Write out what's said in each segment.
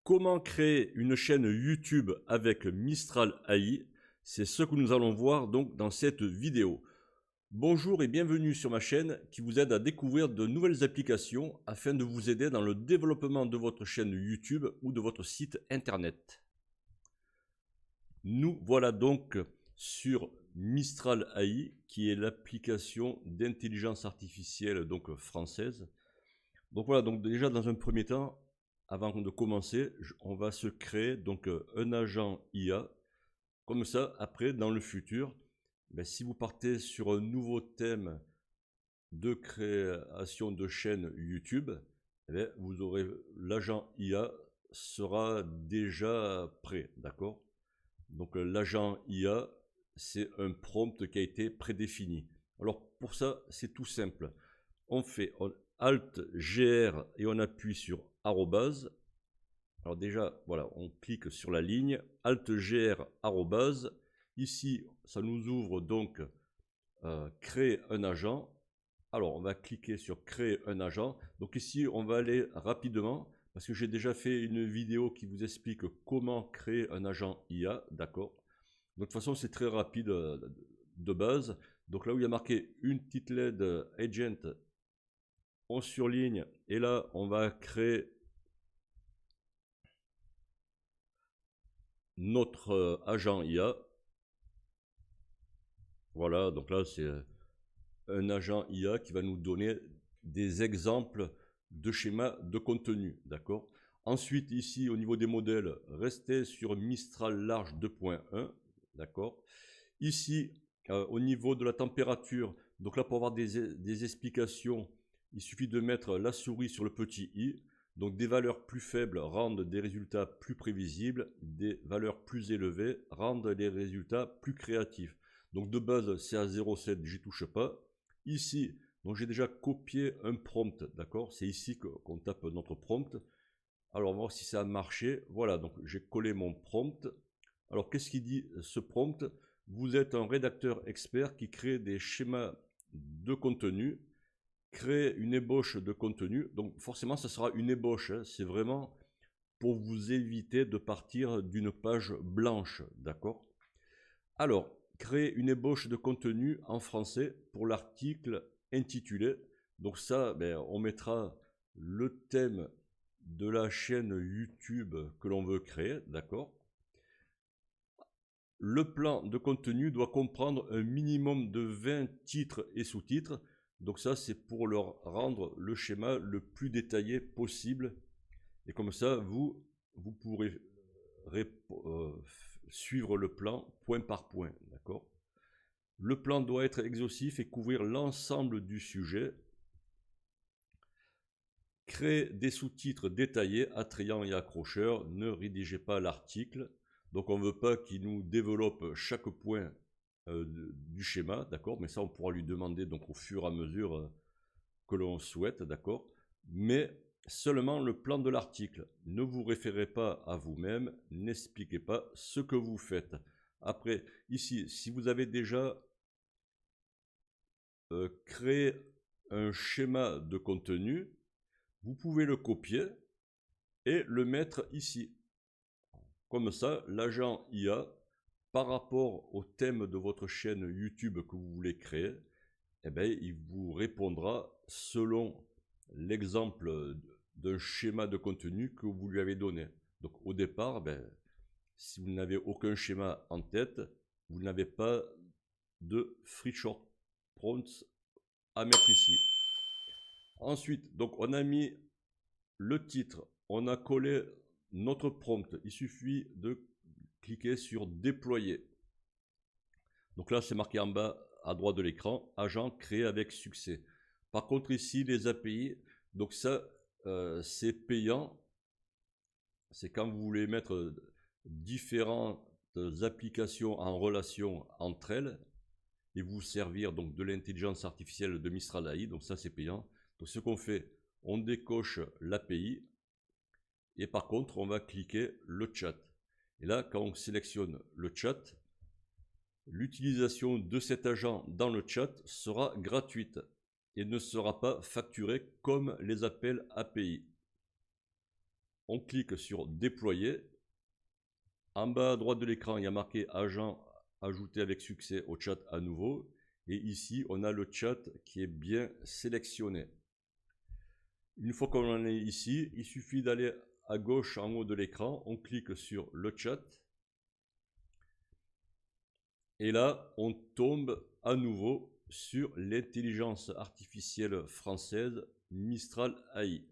Comment créer une chaîne YouTube avec Mistral AI? C'est ce que nous allons voir donc dans cette vidéo. Bonjour et bienvenue sur ma chaîne qui vous aide à découvrir de nouvelles applications afin de vous aider dans le développement de votre chaîne YouTube ou de votre site internet. Nous voilà donc sur Mistral AI qui est l'application d'intelligence artificielle donc française. Donc voilà, donc déjà dans un premier temps, avant de commencer, on va se créer donc un agent IA. Comme ça, après, dans le futur, ben, si vous partez sur un nouveau thème de création de chaîne YouTube, eh bien, vous aurez l'agent IA sera déjà prêt, d'accord? Donc l'agent IA, c'est un prompt qui a été prédéfini. Alors pour ça, c'est tout simple. On fait Alt GR et on appuie sur arrobase. Alors déjà, voilà, on clique sur la ligne Alt GR arrobase. Ici, ça nous ouvre donc créer un agent. Alors, on va cliquer sur créer un agent. Donc ici, on va aller rapidement parce que j'ai déjà fait une vidéo qui vous explique comment créer un agent IA, d'accord? De toute façon, c'est très rapide de base. Donc là où il y a marqué une petite LED agent, on surligne et là, on va créer notre agent IA. Voilà, donc là, c'est un agent IA qui va nous donner des exemples de schémas de contenu, d'accord? Ensuite, ici, au niveau des modèles, restez sur Mistral Large 2.1, d'accord? Ici, au niveau de la température, donc là, pour avoir des explications, il suffit de mettre la souris sur le petit i. Donc des valeurs plus faibles rendent des résultats plus prévisibles, des valeurs plus élevées rendent les résultats plus créatifs. Donc de base, c'est à 0,7, j'y touche pas. Ici, donc j'ai déjà copié un prompt, d'accord? C'est ici qu'on tape notre prompt. Alors, on va voir si ça a marché. Voilà, donc j'ai collé mon prompt. Alors, qu'est-ce qu'il dit ce prompt? Vous êtes un rédacteur expert qui crée des schémas de contenu, crée une ébauche de contenu. Donc, forcément, ça sera une ébauche, hein. C'est vraiment pour vous éviter de partir d'une page blanche, d'accord? Alors, créer une ébauche de contenu en français pour l'article intitulé. Donc ça, ben, on mettra le thème de la chaîne YouTube que l'on veut créer, d'accord? Le plan de contenu doit comprendre un minimum de 20 titres et sous-titres. Donc ça, c'est pour leur rendre le schéma le plus détaillé possible. Et comme ça, vous pourrez suivre le plan point par point, d'accord? Le plan doit être exhaustif et couvrir l'ensemble du sujet. Créer des sous-titres détaillés, attrayants et accrocheurs. Ne rédigez pas l'article. Donc on ne veut pas qu'il nous développe chaque point du schéma, d'accord? Mais ça, on pourra lui demander donc au fur et à mesure que l'on souhaite, d'accord? Mais seulement le plan de l'article. Ne vous référez pas à vous-même, n'expliquez pas ce que vous faites. Après, ici, si vous avez déjà créé un schéma de contenu, vous pouvez le copier et le mettre ici. Comme ça, l'agent IA, par rapport au thème de votre chaîne YouTube que vous voulez créer, eh bien, il vous répondra selon l'exemple d'un schéma de contenu que vous lui avez donné. Donc au départ, ben, si vous n'avez aucun schéma en tête, vous n'avez pas de free short prompts à mettre ici. Ensuite, donc on a mis le titre, on a collé notre prompt. Il suffit de cliquer sur déployer. Donc là, c'est marqué en bas à droite de l'écran, agent créé avec succès. Par contre, ici, les API, donc ça, c'est payant. C'est quand vous voulez mettre différentes applications en relation entre elles et vous servir donc de l'intelligence artificielle de Mistral AI. Donc ça, c'est payant. Donc ce qu'on fait, on décoche l'API et par contre, on va cliquer le chat. Et là, quand on sélectionne le chat, l'utilisation de cet agent dans le chat sera gratuite et ne sera pas facturée comme les appels API. on clique sur déployer. En bas à droite de l'écran, il y a marqué agent ajouté avec succès au chat à nouveau. Et ici, on a le chat qui est bien sélectionné. Une fois qu'on en est ici, il suffit d'aller à gauche en haut de l'écran, on clique sur le chat. Et là, on tombe à nouveau sur l'intelligence artificielle française Mistral AI.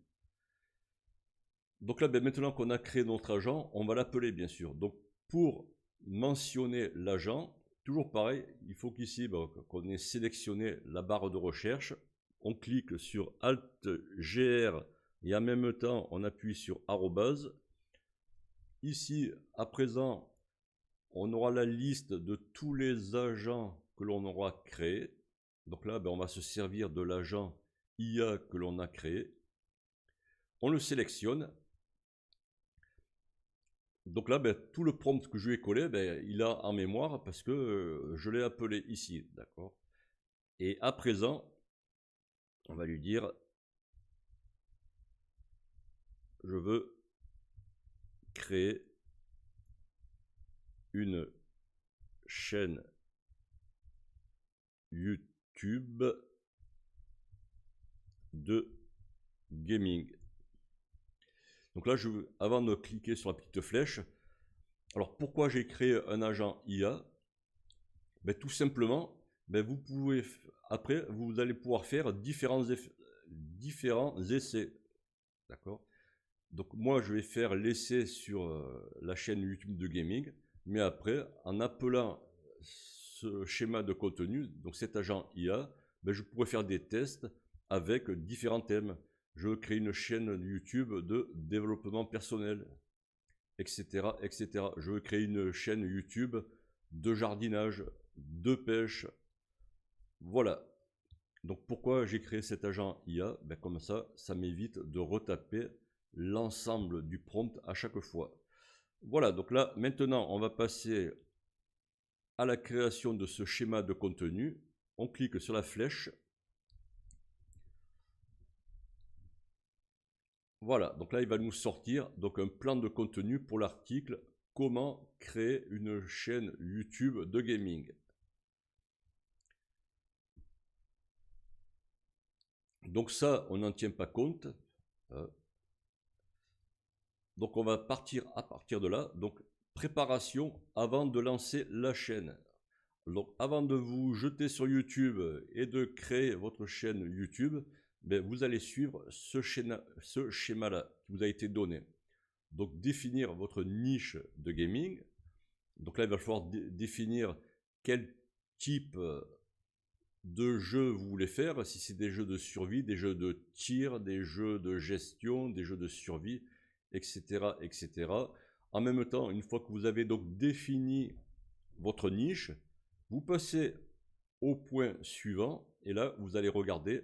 Donc là, maintenant qu'on a créé notre agent, on va l'appeler bien sûr. Donc pour mentionner l'agent, toujours pareil, il faut qu'ici, qu'on ait sélectionné la barre de recherche. On clique sur Alt-GR et en même temps, on appuie sur arrobase. Ici, à présent, on aura la liste de tous les agents que l'on aura créés. Donc là, on va se servir de l'agent IA que l'on a créé. On le sélectionne. Donc là, tout le prompt que je lui ai collé, il a en mémoire parce que je l'ai appelé ici, d'accord. Et à présent, on va lui dire, je veux créer une chaîne YouTube de gaming. Donc là, avant de cliquer sur la petite flèche, alors pourquoi j'ai créé un agent IA? Tout simplement, vous pouvez, après, vous allez pouvoir faire différents essais. D'accord? Donc moi, je vais faire l'essai sur la chaîne YouTube de gaming, mais après, en appelant ce schéma de contenu, donc cet agent IA, je pourrais faire des tests avec différents thèmes. Je crée une chaîne YouTube de développement personnel, etc., etc. Je veux créer une chaîne YouTube de jardinage, de pêche. Voilà. Donc pourquoi j'ai créé cet agent IA? Comme ça m'évite de retaper l'ensemble du prompt à chaque fois. Voilà, donc là, maintenant, on va passer à la création de ce schéma de contenu. On clique sur la flèche. Voilà, donc là, il va nous sortir donc un plan de contenu pour l'article « Comment créer une chaîne YouTube de gaming ». Donc ça, on n'en tient pas compte. Donc on va partir à partir de là. Donc préparation avant de lancer la chaîne. Donc avant de vous jeter sur YouTube et de créer votre chaîne YouTube, vous allez suivre ce schéma-là qui vous a été donné. Donc définir votre niche de gaming. Donc là, il va falloir définir quel type de jeu vous voulez faire, si c'est des jeux de survie, des jeux de tir, des jeux de gestion, des jeux de survie, etc., etc. En même temps, une fois que vous avez donc défini votre niche, vous passez au point suivant, et là, vous allez regarder,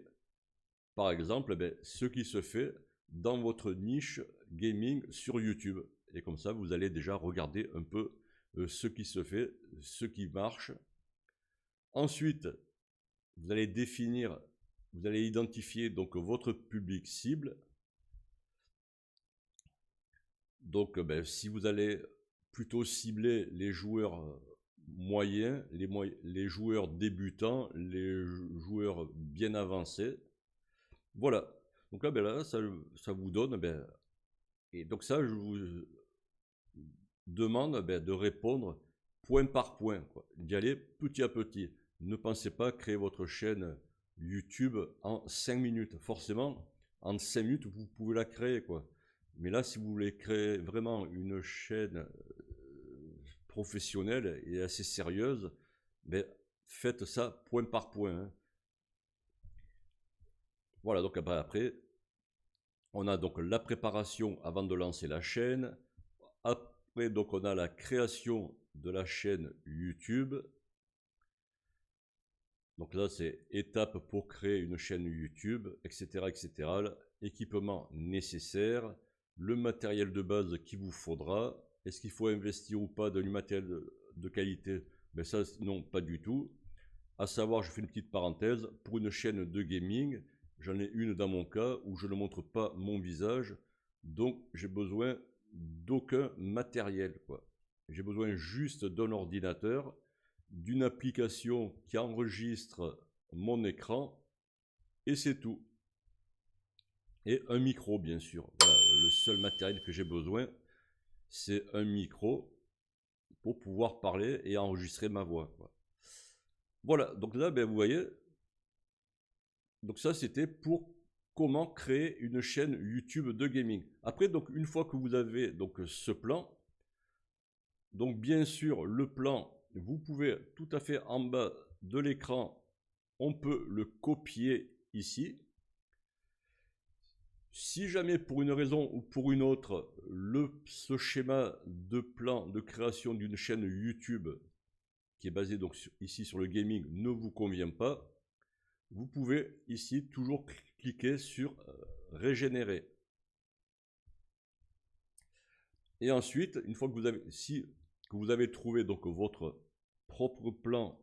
par exemple, ce qui se fait dans votre niche gaming sur YouTube. Et comme ça, vous allez déjà regarder un peu ce qui se fait, ce qui marche. Ensuite, vous allez définir, vous allez identifier donc votre public cible. Donc, si vous allez plutôt cibler les joueurs moyens, les joueurs débutants, les joueurs bien avancés, voilà. Donc là, ça vous donne, et donc ça, je vous demande de répondre point par point, d'y aller petit à petit. Ne pensez pas créer votre chaîne YouTube en 5 minutes. Forcément, en 5 minutes, vous pouvez la créer, Mais là, si vous voulez créer vraiment une chaîne professionnelle et assez sérieuse, faites ça point par point. Voilà, donc après, on a donc la préparation avant de lancer la chaîne. Après, donc, on a la création de la chaîne YouTube. Donc là, c'est étape pour créer une chaîne YouTube, etc., etc. Équipement nécessaire, le matériel de base qu'il vous faudra. Est-ce qu'il faut investir ou pas dans du matériel de qualité? Ça, non, pas du tout. À savoir, je fais une petite parenthèse, pour une chaîne de gaming, j'en ai une dans mon cas où je ne montre pas mon visage. Donc j'ai besoin d'aucun matériel, quoi. J'ai besoin juste d'un ordinateur, d'une application qui enregistre mon écran, et c'est tout. Et un micro, bien sûr. Voilà, le seul matériel que j'ai besoin, c'est un micro pour pouvoir parler et enregistrer ma voix, quoi. Voilà, donc là, ben, vous voyez, donc ça c'était pour comment créer une chaîne YouTube de gaming. Après, donc une fois que vous avez donc ce plan, donc bien sûr le plan, vous pouvez tout à fait en bas de l'écran, on peut le copier ici. Si jamais pour une raison ou pour une autre, ce schéma de plan de création d'une chaîne YouTube qui est basé donc ici sur le gaming ne vous convient pas, vous pouvez ici toujours cliquer sur régénérer. Et ensuite, une fois que vous avez trouvé donc votre propre plan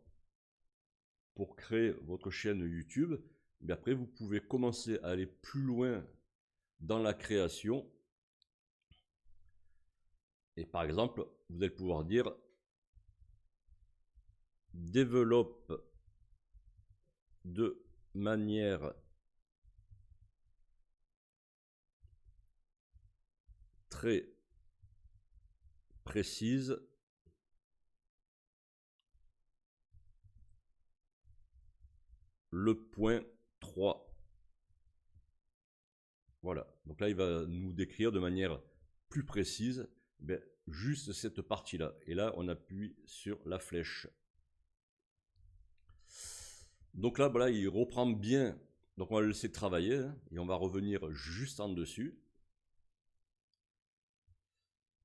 pour créer votre chaîne YouTube, mais après vous pouvez commencer à aller plus loin dans la création. Et par exemple, vous allez pouvoir dire développe de manière très précise le point 3. Voilà, donc là il va nous décrire de manière plus précise juste cette partie-là. Et là on appuie sur la flèche. Donc là, voilà, il reprend bien. Donc on va le laisser travailler hein, et on va revenir juste en dessus.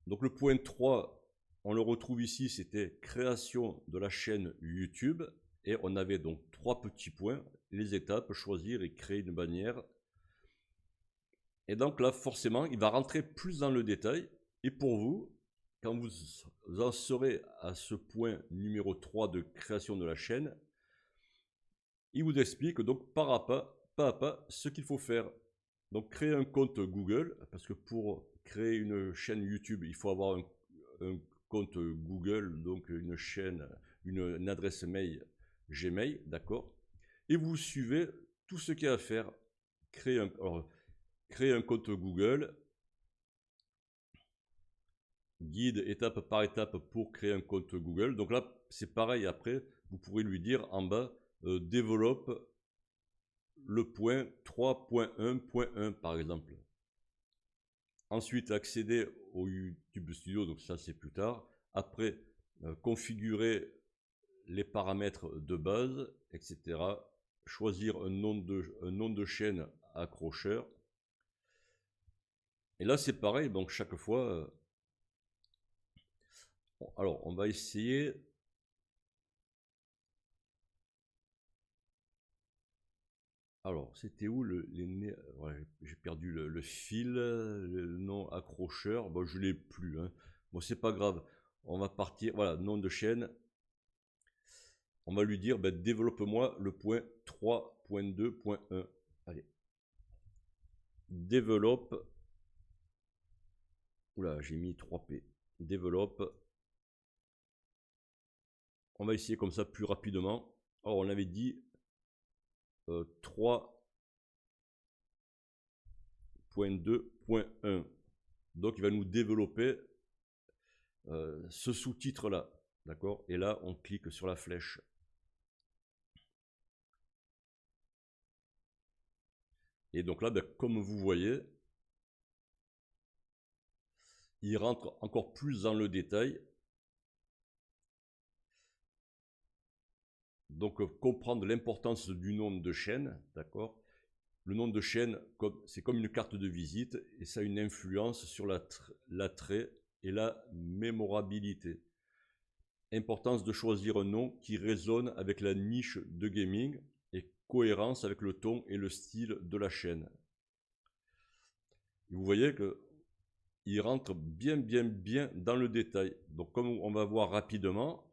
Donc le point 3, on le retrouve ici, c'était création de la chaîne YouTube. Et on avait donc 3 petits points, les étapes, choisir et créer une bannière. Et donc là, forcément, il va rentrer plus dans le détail. Et pour vous, quand vous en serez à ce point numéro 3 de création de la chaîne, il vous explique donc pas à pas ce qu'il faut faire. Donc créer un compte Google, parce que pour créer une chaîne YouTube, il faut avoir un compte Google, donc une chaîne, une adresse mail Gmail, d'accord. Et vous suivez tout ce qu'il y a à faire. Créer un compte Google, guide étape par étape pour créer un compte Google. Donc là, c'est pareil, après, vous pourrez lui dire en bas, développe le point 3.1.1 par exemple. Ensuite, accéder au YouTube Studio, donc ça c'est plus tard. Après, configurer les paramètres de base, etc. Choisir un nom de chaîne accrocheur. Et là c'est pareil, donc chaque fois... alors, on va essayer... Alors, c'était où ouais, j'ai perdu le fil, le nom accrocheur. Bon, je l'ai plus. Hein. Bon, c'est pas grave. On va partir. Voilà, nom de chaîne. On va lui dire, développe-moi le point 3.2.1. Allez. Développe. Oula, j'ai mis 3P. Développe. On va essayer comme ça plus rapidement. Alors, on avait dit 3.2.1. Donc, il va nous développer ce sous-titre-là. D'accord? Et là, on clique sur la flèche. Et donc là, comme vous voyez, il rentre encore plus dans le détail. Donc comprendre l'importance du nom de chaîne, d'accord? Le nom de chaîne, c'est comme une carte de visite et ça a une influence sur l'attrait et la mémorabilité. Importance de choisir un nom qui résonne avec la niche de gaming et cohérence avec le ton et le style de la chaîne. Et vous voyez que il rentre bien dans le détail. Donc comme on va voir rapidement,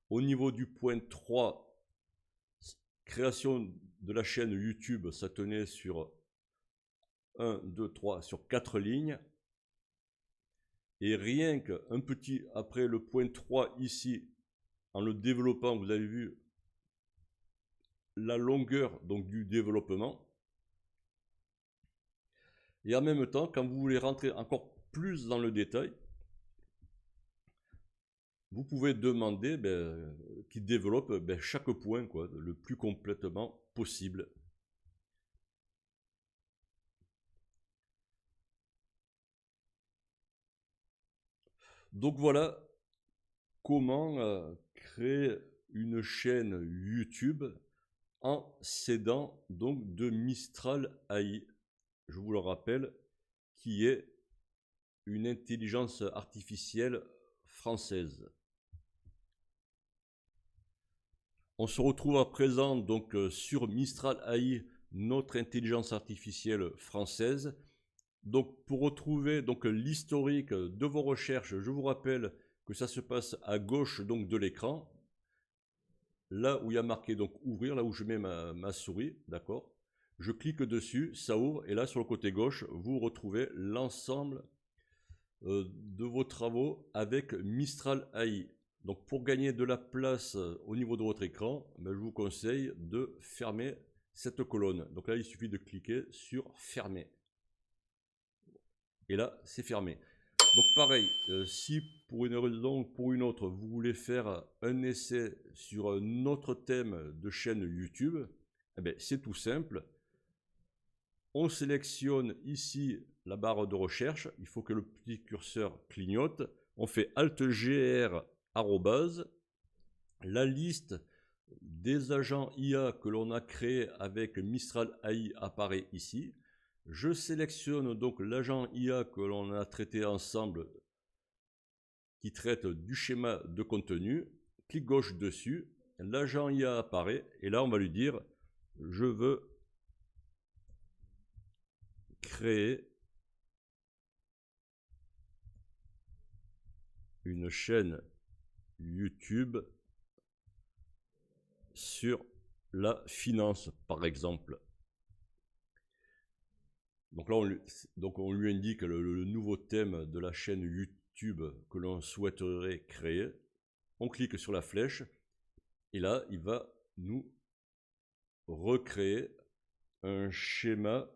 au niveau du point 3, création de la chaîne YouTube, ça tenait sur 1, 2, 3 sur 4 lignes. Et rien qu'un petit après le point 3 ici, en le développant, vous avez vu la longueur donc du développement. Et en même temps, quand vous voulez rentrer encore plus dans le détail, vous pouvez demander qu'il développe chaque point quoi, le plus complètement possible. Donc voilà comment créer une chaîne YouTube en s'aidant donc de Mistral AI. Je vous le rappelle, qui est une intelligence artificielle française. On se retrouve à présent donc sur Mistral AI, notre intelligence artificielle française. Donc pour retrouver donc l'historique de vos recherches, je vous rappelle que ça se passe à gauche donc de l'écran, là où il y a marqué donc ouvrir, là où je mets ma souris, d'accord. Je clique dessus, ça ouvre, et là sur le côté gauche, vous retrouvez l'ensemble de vos travaux avec Mistral AI. Donc pour gagner de la place au niveau de votre écran, je vous conseille de fermer cette colonne. Donc là, il suffit de cliquer sur fermer. Et là, c'est fermé. Donc pareil, si pour une raison ou pour une autre, vous voulez faire un essai sur un autre thème de chaîne YouTube, c'est tout simple. On sélectionne ici la barre de recherche, il faut que le petit curseur clignote. On fait Alt-GR arrobase. La liste des agents IA que l'on a créés avec Mistral AI apparaît ici. Je sélectionne donc l'agent IA que l'on a traité ensemble qui traite du schéma de contenu. Clic gauche dessus, l'agent IA apparaît et là on va lui dire je veux créer une chaîne YouTube sur la finance par exemple. Donc là, on lui indique le nouveau thème de la chaîne YouTube que l'on souhaiterait créer. On clique sur la flèche et là, il va nous recréer un schéma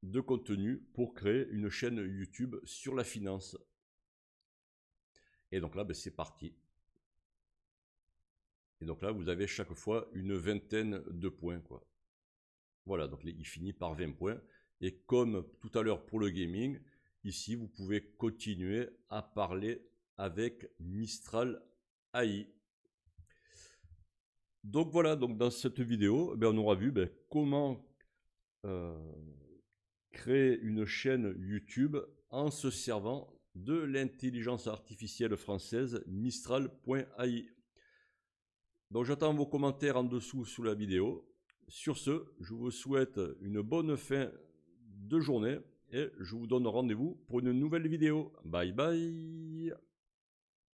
de contenu pour créer une chaîne YouTube sur la finance. Et donc là, c'est parti. Et donc là, vous avez chaque fois une vingtaine de points, quoi. Voilà, donc il finit par 20 points. Et comme tout à l'heure pour le gaming, ici, vous pouvez continuer à parler avec Mistral AI. Donc voilà, donc dans cette vidéo, on aura vu comment créer une chaîne YouTube en se servant de l'intelligence artificielle française Mistral.ai. Donc j'attends vos commentaires en dessous sous la vidéo. Sur ce, je vous souhaite une bonne fin de journée et je vous donne rendez-vous pour une nouvelle vidéo. Bye bye.